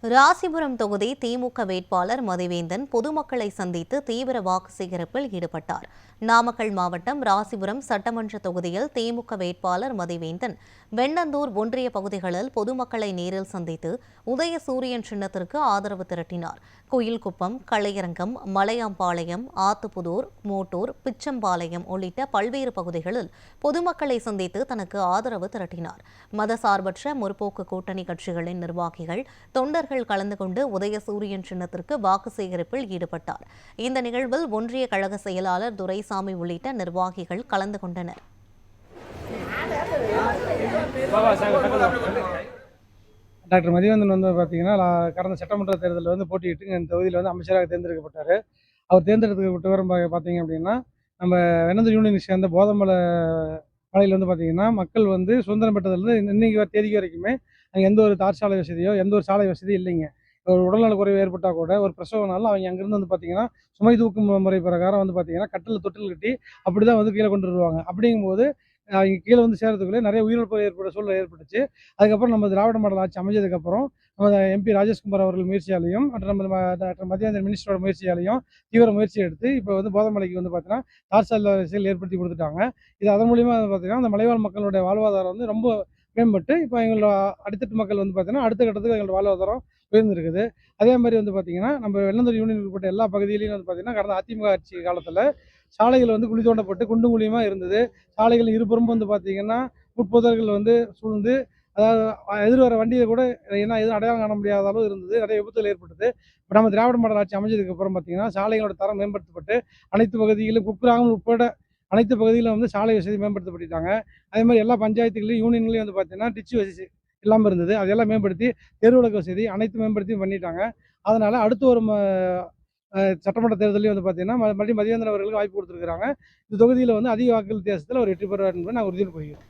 ராசிபுரம் தொகுதி திமுக வேட்பாளர் மதிவேந்தன் பொதுமக்களை சந்தித்து தீவிர வாக்கு சேகரிப்பில் ஈடுபட்டார். நாமக்கல் மாவட்டம் ராசிபுரம் சட்டமன்ற தொகுதியில் திமுக வேட்பாளர் மதிவேந்தன் வெண்ணந்தூர் ஒன்றிய பகுதிகளில் பொதுமக்களை நேரில் சந்தித்து உதயசூரியன் சின்னத்திற்கு ஆதரவு திரட்டினார். குயில்குப்பம், களையரங்கம், மலையாம்பாளையம், ஆத்துப்புதூர், மோட்டூர், பிச்சம்பாளையம் உள்ளிட்ட பல்வேறு பகுதிகளில் பொதுமக்களை சந்தித்து தனக்கு ஆதரவு திரட்டினார். மதசார்பற்ற முற்போக்கு கூட்டணி கட்சிகளின் நிர்வாகிகள், தொண்டர்கள் கலந்து கொண்டு உதயசூரியன் சின்னத்திற்கு வாக்கு சேகரிப்பில் ஈடுபட்டார். இந்த நிகழ்வில் ஒன்றிய கழக செயலாளர் துரைசாமி உள்ளிட்ட நிர்வாகிகள் கலந்து கொண்டனர். டாக்டர் மதிவேந்தன் பார்த்தீங்கன்னா கடந்த சட்டமன்ற தேர்தலில் போட்டியிட்டு இந்த தொகுதியில் அமைச்சராக தேர்ந்தெடுக்கப்பட்டார். அவர் தேர்ந்தெடுக்கப்பட்ட விவரம் பார்த்தீங்க அப்படின்னா, நம்ம வெண்ணந்தூர் யூனியன் சேர்ந்த போதமலை மலையில் பார்த்தீங்கன்னா மக்கள் சுதந்திரம் பெற்றதுலேருந்து இன்னைக்கு தேதிக்கு வரைக்குமே அங்கே எந்த ஒரு தார் சாலை வசதியோ எந்த ஒரு சாலை வசதியும் இல்லைங்க. ஒரு உடல்நல குறைவு ஏற்பட்டால் கூட ஒரு பிரசவனாலும் அவங்க அங்கேருந்து பார்த்தீங்கன்னா சுமை தூக்கும் முறை பிரகாரம் பார்த்தீங்கன்னா கட்டில் தொட்டில் கட்டி அப்படி தான் கீழே கொண்டு வருவாங்க. அப்படிங்கும்போது அவங்க கீழே சேர்றதுக்குள்ளே நிறைய உயிரிழப்பு ஏற்பட சூழ்நிலை ஏற்பட்டுச்சு. அதுக்கப்புறம் நம்ம திராவிட மாடல் ஆட்சி அமைஞ்சதுக்கப்புறம் நம்ம எம்பி ராஜேஷ்குமார் அவர்கள் முயற்சியாலையும் நம்ம டாக்டர் மதிவேந்தன் மினிஸ்டரோட முயற்சியாலையும் தீவிர முயற்சி எடுத்து இப்போ போதமலைக்கு பார்த்தீங்கன்னா தார் சாலை வசதிகள் ஏற்படுத்தி கொடுத்துட்டாங்க. இது அதன் மூலியமாக பார்த்தீங்கன்னா அந்த மலைவாழ் மக்களுடைய வாழ்வாதாரம் ரொம்ப மேம்பட்டு இப்போ எங்களோட அடித்தட்டு மக்கள் பார்த்தீங்கன்னா அடுத்த கட்டத்துக்கு எங்களோட வாழ்வாதாரம் உயர்ந்திருக்குது. அதே மாதிரி பார்த்தீங்கன்னா நம்ம வெண்ணந்தூர் யூனியன் உட்பட்ட எல்லா பகுதியிலையும் பார்த்தீங்கன்னா கடந்த அதிமுக ஆட்சி காலத்தில் சாலைகள் குழி தோண்டப்பட்டு குண்டும் குழியுமாக இருந்தது. சாலைகள் இருபுறம் பார்த்தீங்கன்னா முட்புதர்கள் சூழ்ந்து, அதாவது எதிர்வர வண்டியை கூட எதுவும் அடையாளம் காண முடியாத அளவு இருந்தது. நிறைய விபத்துகள் ஏற்பட்டது. இப்போ நம்ம திராவிட மாடல் ஆட்சி அமைஞ்சதுக்கு அப்புறம் பார்த்தீங்கன்னா சாலைகளோட தரம் மேம்படுத்தப்பட்டு அனைத்து பகுதிகளிலும் குக்கிராமம் உட்பட அனைத்து பகுதியிலும் சாலை வசதி மேம்படுத்தப்பட்டாங்க. அதே மாதிரி எல்லா பஞ்சாயத்துகளையும் யூனியன்லையும் பார்த்தீங்கன்னா டிச்சு வசதி இல்லாமல் இருந்தது. அதெல்லாம் மேம்படுத்தி தெருவிளக்கு வசதி அனைத்து மேம்படுத்தியும் பண்ணிட்டாங்க. அதனால அடுத்து ஒரு சட்டமன்ற தேர்தலையும் பார்த்தீங்கன்னா மறுபடியும் மதிவேந்தன் அவர்களுக்கு வாய்ப்பு கொடுத்துருக்காங்க. இந்த தொகுதியில் அதிக வாக்கு வித்தியாசத்தில் ஒரு வெற்றி பெறுவார் என்பதை நான் உறுதியோடு கூறுகிறேன்.